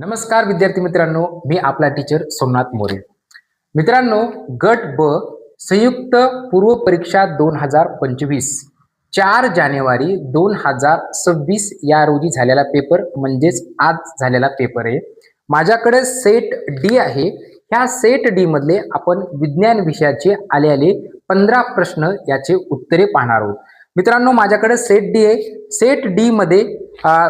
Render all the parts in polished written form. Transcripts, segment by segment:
नमस्कार विद्यार्थी मित्रांनो, मी आपला टीचर सोमनाथ मोरे. मित्रांनो, गट ब संयुक्त पूर्व परीक्षा 2025 4 जानेवारी 2026 या रोजी झालेला पेपर म्हणजेच आज झालेला पेपर आहे. माझ्याकडे सेट डी आहे. ह्या सेट डी मधले आपण विज्ञान विषयाचे आलेले 15 प्रश्न याचे उत्तरे पाहणार आहोत. मित्रांनो, माझ्याकडे सेट डी आहे. सेट डी मध्ये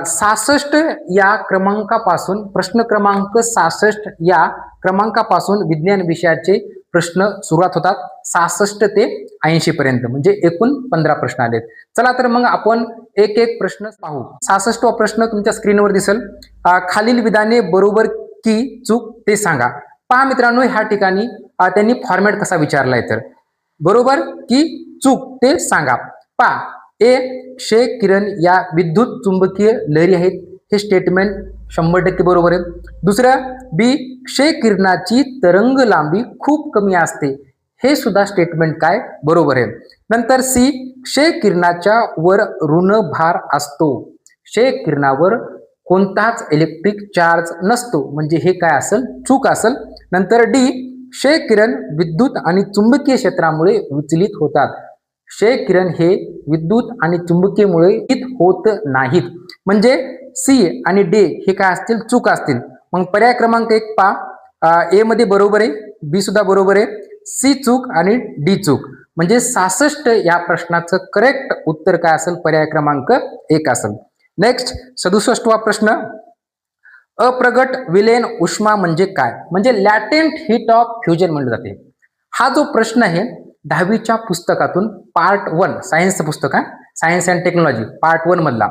66 या क्रमांकापासून प्रश्न क्रमांक 66 या क्रमांकापासून विज्ञान विषयाचे प्रश्न सुरुवात होतात. 66 ते 80 पर्यंत म्हणजे एकूण 15 प्रश्न आलेत. चला तर मग आपण एक एक प्रश्न पाहू. 66वा प्रश्न तुमच्या स्क्रीनवर दिसेल. खालील विधाने बरोबर की चूक ते सांगा. पहा मित्रांनो, ह्या ठिकाणी त्यांनी फॉर्मॅट कसा विचारलाय तर बरोबर की चूक ते सांगा. पहा, ए क्षय किरण या विद्युत चुंबकीय लहरी आहेत. हे स्टेटमेंट 100% बरोबर आहे. दुसरं, बी क्षय किरणाची तरंग लांबी खूप कमी असते. हे सुद्धा स्टेटमेंट काय बरोबर आहे. नंतर सी क्षय किरणाच्या वर ऋण भार असतो. क्षय किरणावर कोणताच इलेक्ट्रिक चार्ज नसतो म्हणजे हे काय असेल, चूक असेल. नंतर डी क्षय किरण विद्युत आणि चुंबकीय क्षेत्रामुळे विचलित होतात. क्षय किरण हे विद्युत आणि चुंबकीयमुळे होत नाहीत म्हणजे सी आणि डी हे काय असतील, चूक असतील. मग पर्याय क्रमांक 1 पहा, ए मध्ये बरोबर आहे, बी सुद्धा बरोबर आहे, सी चूक आणि डी चूक. म्हणजे 66 या प्रश्नाचं करेक्ट उत्तर काय असेल, पर्याय क्रमांक 1 असेल. नेक्स्ट 67वा प्रश्न, अप्रगट विलेन उष्मा म्हणजे काय, म्हणजे लॅटेंट हीट ऑफ फ्युजन म्हणलं जाते. हा जो प्रश्न आहे 10वीच्या पुस्तकातून पार्ट 1 सायन्सचं पुस्तक आहे, सायन्स अँड टेक्नॉलॉजी पार्ट 1 मधला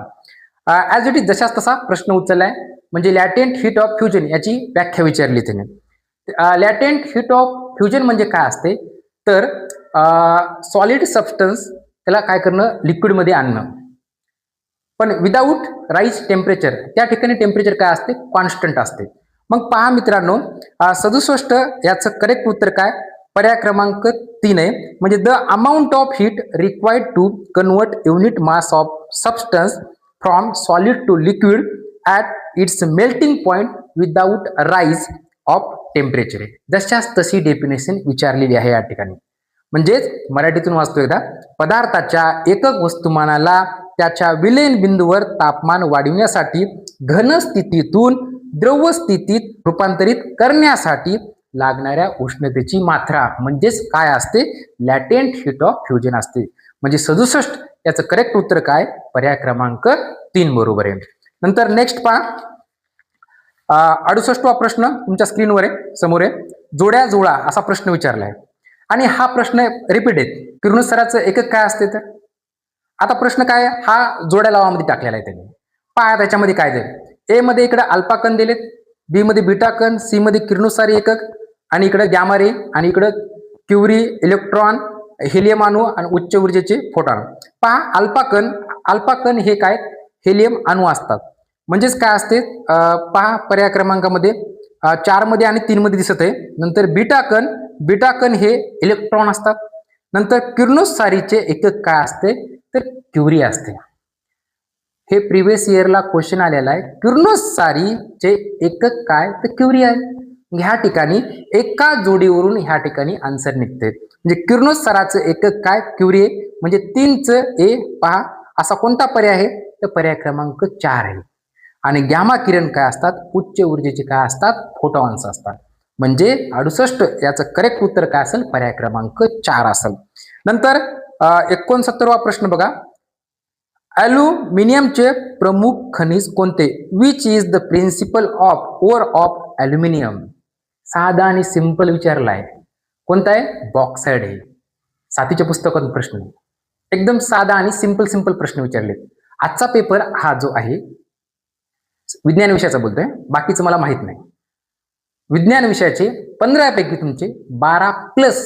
ॲज इट इज जशाच तसा प्रश्न उचललाय. म्हणजे लॅटेंट हीट ऑफ फ्युजन याची व्याख्या विचारली त्याने. लॅटेंट हीट ऑफ फ्युजन म्हणजे काय असते तर सॉलिड सबस्टन्स त्याला काय करणं, लिक्विडमध्ये आणणं, पण विदाऊट राईज टेम्परेचर. त्या ठिकाणी टेम्परेचर काय असते, कॉन्स्टंट असते. मग पहा मित्रांनो, 67 याचं करेक्ट उत्तर काय, पर्याय क्रमांक 3 आहे. म्हणजे the amount of heat required to convert unit mass of substance from solid to liquid at its melting point without rise of temperature. जशाच तशी डेफिनेशन विचारलेली आहे या ठिकाणी. म्हणजेच मराठीतून वाचतो एकदा, पदार्थाच्या एकक वस्तुमानाला त्याच्या विलीन बिंदूवर तापमान वाढविण्यासाठी घन स्थितीतून द्रव स्थितीत रूपांतरित करण्यासाठी लागणाऱ्या उष्णतेची मात्रा म्हणजेच काय असते, लॅटेंट हीट ऑफ फ्युजन असते. म्हणजे 67 याचं करेक्ट उत्तर काय, पर्याय क्रमांक 3 बरोबर आहे. नंतर नेक्स्ट पहा, 68वा प्रश्न तुमच्या स्क्रीनवर आहे, समोर आहे. जोड्या जुळा असा प्रश्न विचारला आहे आणि हा प्रश्न रिपीट आहे. किरणोत्सर्गाचं एकक काय असते तर आता प्रश्न काय, हा जोड्या लावामध्ये टाकलेला आहे त्यांनी. पहा त्याच्यामध्ये काय दिले, ए मध्ये इकडे अल्फा कण दिलेत, बी मध्ये बीटा कण, सी मध्ये किरणोत्सारी एकक आणि इकडे गॅमा रे आणि इकडे क्युरी, इलेक्ट्रॉन, हेलियम अणू आणि उच्च ऊर्जेचे फोटॉन. पहा अल्फा कण हे काय, हेलियम अणू असतात. म्हणजेच काय असते, पहा पर्याय क्रमांकामध्ये 4 मध्ये आणि 3 मध्ये दिसत आहे. नंतर बीटा कण हे इलेक्ट्रॉन असतात. नंतर किरणोत्सारीचे एकक काय असते तर क्युरी असते. हे प्रिव्हियस इयरला क्वेश्चन आलेला आहे. किरणोत्सारीचे एकक काय तर क्युरी आहे. ह्या ठिकाणी एका जोडीवरून ह्या ठिकाणी आन्सर निघते. म्हणजे किरणोत्साराचं एकक काय, क्युरी आहे. म्हणजे 3चं ए पहा असा कोणता पर्याय आहे तर पर्याय क्रमांक 4 आहे. आणि गॅमा किरण काय असतात, उच्च ऊर्जेचे काय असतात, फोटॉन्स असतात. म्हणजे 68 याचं करेक्ट उत्तर काय असेल, पर्याय क्रमांक 4 असेल. नंतर 69वा प्रश्न बघा, ॲल्युमिनियमचे प्रमुख खनिज कोणते, which is the principal of ore of aluminium. साधा आणि सिंपल विचारला आहे. कोणता आहे, बॉक्साईड आहे. 7वीच्या पुस्तकातून प्रश्न एकदम साधा आणि सिंपल प्रश्न विचारले. आजचा पेपर हा जो आहे विज्ञान विषयाचा बोलतोय, बाकीचं मला माहित नाही. विज्ञान विषयाचे 15 पैकी तुमचे 12+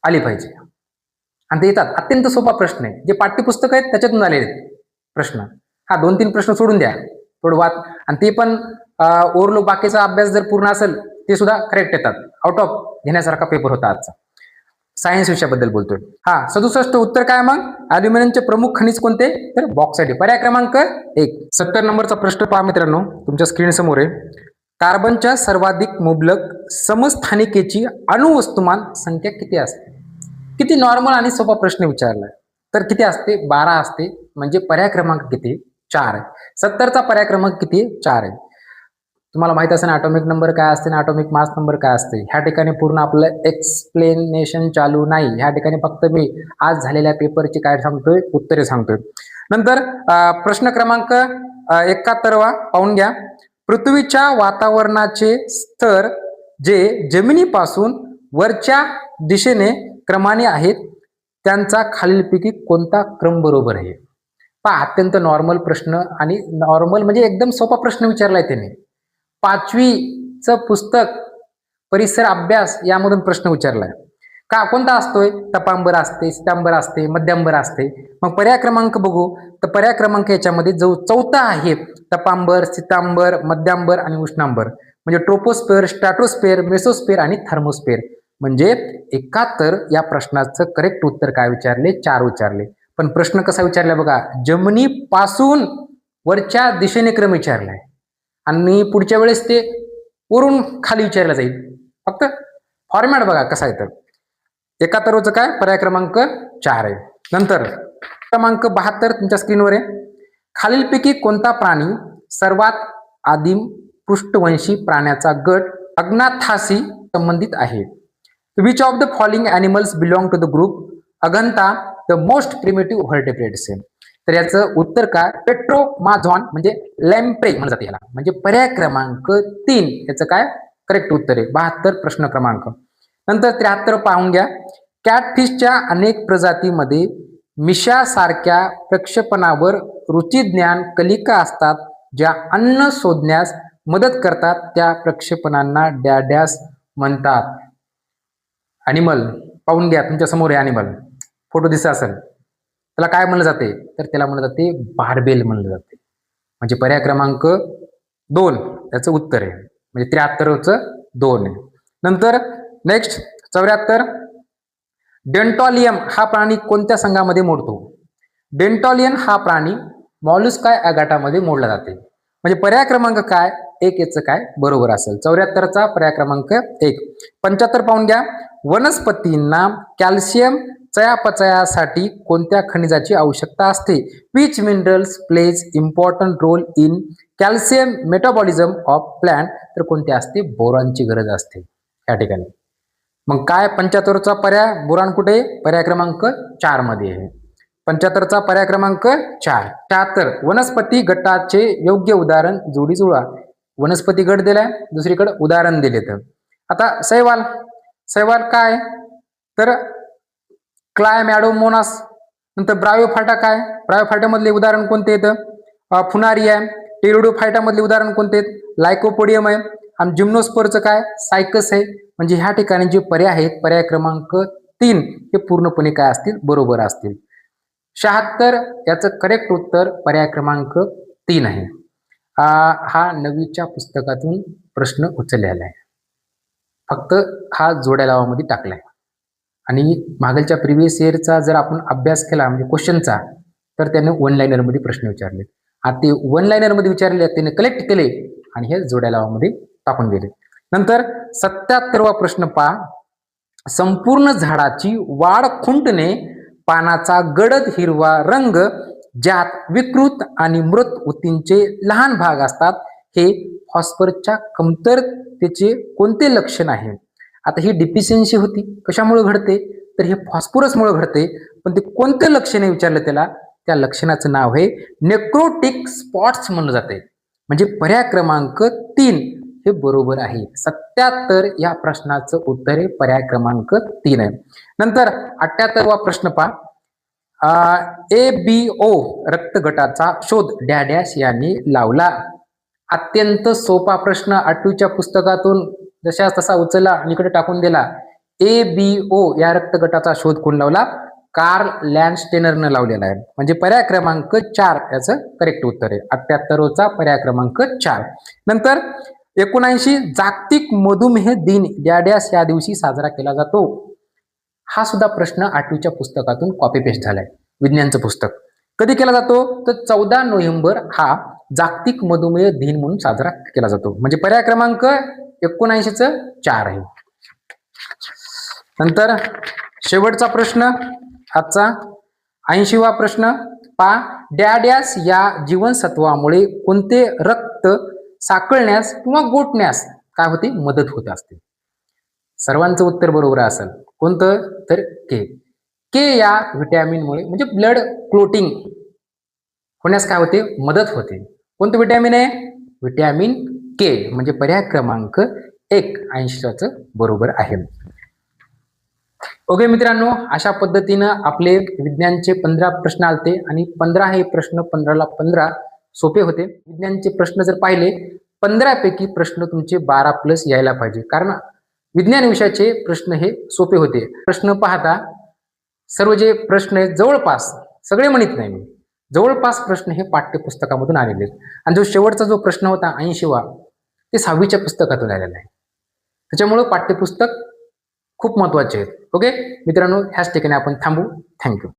आले पाहिजे आणि ते येतात. अत्यंत सोपा प्रश्न आहे. जे पाठ्यपुस्तक आहेत त्याच्यातून आलेले प्रश्न. हा 2-3 प्रश्न सोडून द्या थोडं वाद, आणि ते पण ओव्हरलोक बाकीचा अभ्यास जर पूर्ण असेल ते सुद्धा करेक्ट येतात. आउट ऑफ घेण्यासारखा पेपर होता आजचा. सायन्स विषयाबद्दल बोलतोय. 67 उत्तर काय मग? अल्युमिनियमचे प्रमुख खनिज कोणते? तर बॉक्साईट. पर्याय क्रमांक 1. 70 नंबरचा प्रश्न पहा मित्रांनो, तुमच्या स्क्रीन समोर आहे. कार्बनच्या सर्वाधिक मुबलक समस्थानिकेची अणुवस्तुमान संख्या किती असते? किती नॉर्मल आणि सोपा प्रश्न विचारलाय. तर किती असते? 12 असते. म्हणजे पर्याय क्रमांक किती? 4 आहे. 70चा पर्याय क्रमांक किती? 4 आहे. तुम्हाला माहित असेल ॲटॉमिक नंबर काय असते आणि ॲटॉमिक मास नंबर काय असते. ह्या ठिकाणी पूर्ण आपलं एक्सप्लेनेशन चालू नाही. ह्या ठिकाणी फक्त मी आज झालेल्या पेपरची काय सांगतोय? उत्तरे सांगतोय. नंतर प्रश्न क्रमांक 71 पाहून घ्या. पृथ्वीच्या वातावरणाचे स्तर जे जमिनीपासून वरच्या दिशेने क्रमाने आहेत त्यांचा खालीलपैकी कोणता क्रम बरोबर आहे? पहा, अत्यंत नॉर्मल प्रश्न आणि नॉर्मल म्हणजे एकदम सोपा प्रश्न विचारलाय त्याने. 5वीचं पुस्तक परिसर अभ्यास यामधून प्रश्न विचारलाय. का कोणता असतोय? तपांबर असते, सितांबर असते, मध्यांबर असते. मग पर्याय क्रमांक बघू तर पर्याय क्रमांक याच्यामध्ये जो चौथा आहे तपांबर, सितांबर, मध्यांबर आणि उष्णांबर म्हणजे ट्रोपोस्फिअर, स्ट्रॅटोस्फिअर, मेसोस्फिअर आणि थर्मोस्फिअर. म्हणजे 71 या प्रश्नाचं करेक्ट उत्तर काय विचारले? 4 विचारले. पण प्रश्न कसा विचारलाय बघा, जमिनीपासून वरच्या दिशेने क्रम विचारलाय आणि पुढच्या वेळेस ते वरून खाली विचारलं जाईल. फक्त फॉर्मॅट बघा कसा आहे. तर 71चं काय? पर्याय क्रमांक 4 आहे. नंतर क्रमांक 72 तुमच्या स्क्रीनवर आहे. खालीलपैकी कोणता प्राणी सर्वात आदिम पृष्ठवंशी प्राण्याचा गट अग्नाथाशी संबंधित आहे? Which of the following animals belong to the group agnatha the most primitive vertebrates? तर याचं उत्तर काय? पेट्रोमाझॉन म्हणजे लॅम्प्रे म्हणलं जाते याला. म्हणजे पर्याय क्रमांक 3 याचं काय करेक्ट उत्तर आहे. 72 प्रश्न क्रमांक. नंतर 73 पाहून घ्या. कॅटफिशच्या अनेक प्रजातीमध्ये मिशासारख्या प्रक्षेपणावर रुचिज्ञान कलिका असतात ज्या अन्न शोधण्यास मदत करतात. त्या प्रक्षेपणांना डॅडॅस म्हणतात. ॲनिमल पाहून घ्या, तुमच्या समोर आहे ॲनिमल, फोटो दिसत असेल. त्याला काय म्हणलं जाते? तर त्याला म्हणलं जाते बार्बेल म्हणलं जाते. म्हणजे पर्याय क्रमांक 2 याचं उत्तर आहे. म्हणजे 73चं 2 आहे. नंतर नेक्स्ट 74. डेंटॉलियम हा प्राणी कोणत्या संघामध्ये मोडतो? डेंटॉलियन हा प्राणी मॉलुस्का या गटामध्ये मोडला जाते. म्हणजे पर्याय क्रमांक काय? 1 याचं काय बरोबर असेल. 74चा पर्याय क्रमांक 1. 75 पाहून घ्या. वनस्पतींना कॅल्शियम चयापचयासाठी कोणत्या खनिजाची आवश्यकता असते? Which minerals plays important role in calcium metabolism of plant? तर कोणती असते? बोरॉनची गरज असते या ठिकाणी. मग काय 75चा पर्याय? बोरॉन कुठे? पर्याय क्रमांक 4 मध्ये आहे. 75चा पर्याय क्रमांक 4. 76. वनस्पती गटाचे योग्य उदाहरण जोडी जुळवा. वनस्पती गट दिलाय, दुसरीकडे उदाहरण दिले. तर आता सैवाल काय? तर क्लायमॅडोमोनास. नंतर ब्रायोफायटा काय? ब्रायोफायटामधले उदाहरण कोणते येतं? फुनारिया आहे. टेरिडोफायटामधले उदाहरण कोणते आहेत? लायकोपोडियम आहे. आणि जिम्नोस्पोरचं काय? सायकस आहे. म्हणजे ह्या ठिकाणी जे पर्याय आहेत पर्याय क्रमांक 3 हे पूर्णपणे काय असतील? बरोबर असतील. 76 याचं करेक्ट उत्तर पर्याय क्रमांक 3 आहे. हा 9वीच्या पुस्तकातून प्रश्न उचललेला आहे. फक्त हा जोड्या लावामध्ये टाकलाय. आणि मागलच्या प्रिव्हियस इयरचा जर आपण अभ्यास केला म्हणजे क्वेश्चनचा तर त्याने वन लाइनरमध्ये प्रश्न विचारले. आता ते वन लाइनरमध्ये विचारले त्याने कलेक्ट केले आणि हे जोड्या लावामध्ये टाकून दिले. नंतर 77वा प्रश्न पहा. संपूर्ण झाडाची वाढ खुंटणे पानाचा गडद हिरवा रंग ज्यात विकृत आणि मृत ऊतींचे लहान भाग असतात हे फॉस्फरसच्या कमतरतेचे कोणते लक्षण आहे? आता ही डिफिशियन्सी होती, कशामुळे घडते? तर हे फॉस्फरसमुळे घडते. पण ते कोणते लक्षण आहे विचारलं त्याला, त्या लक्षणाचं नाव आहे नेक्रोटिक स्पॉट्स म्हणलं जाते. म्हणजे पर्याय क्रमांक 3 हे बरोबर आहे. 77 या प्रश्नाचं उत्तर आहे पर्याय क्रमांक 3 आहे. नंतर 78वा प्रश्न पहा. ABO रक्त गटाचा शोध डॅडॅश यांनी लावला. अत्यंत सोपा प्रश्न 8वीच्या पुस्तकातून जशा तसा उचलला आणि इकडे टाकून दिला. ABO या रक्त गटाचा शोध कोण लावला? कार्ल लँडस्टेनरनं लावलेला आहे. म्हणजे पर्याय क्रमांक 4 याचं करेक्ट उत्तर आहे. 78चा पर्याय क्रमांक 4. नंतर 79 जागतिक मधुमेह दिन डॅडॅश या दिवशी साजरा केला जातो. हा सुद्धा प्रश्न 8वीच्या पुस्तकातून कॉपी पेस्ट झालाय. विज्ञानचं पुस्तक कधी केला जातो तर 14 नोव्हेंबर हा जागतिक मधुमेह दिन म्हणून साजरा केला जातो. म्हणजे पर्याय क्रमांक 79चं 4 आहे. नंतर शेवटचा प्रश्न आजचा 80वा प्रश्न पा डॅडॅस या जीवनसत्वामुळे कोणते रक्त साकळण्यास किंवा गोठण्यास काय होते मदत होत असते. सर्वांचं उत्तर बरोबर असेल. कोणतं तर के. के या व्हिटॅमिनमुळे म्हणजे ब्लड क्लोटिंग होण्यास काय होते मदत होते. कोणतं व्हिटॅमिन आहे व्हिटॅमिन के. म्हणजे पर्याय क्रमांक 1 80चं बरोबर आहे. ओके मित्रांनो, अशा पद्धतीनं आपले विज्ञानचे 15 प्रश्न आलते आणि 15 हे प्रश्न 15ला 15 सोपे होते. विज्ञानचे प्रश्न जर पाहिले 15 पैकी प्रश्न तुमचे 12+ यायला पाहिजे, कारण विज्ञान विषयाचे प्रश्न हे सोपे होते. प्रश्न पाहता सर्व जे प्रश्न आहेत जवळपास सगळे म्हणत नाही मी, जवळपास प्रश्न हे पाठ्यपुस्तकामधून आलेले आहेत. आणि जो शेवटचा जो प्रश्न होता 80वा ते 6वीच्या पुस्तकातून आलेला आहे. त्याच्यामुळं पाठ्यपुस्तक खूप महत्वाचे आहेत. ओके मित्रांनो, ह्याच ठिकाणी आपण थांबू. थँक्यू.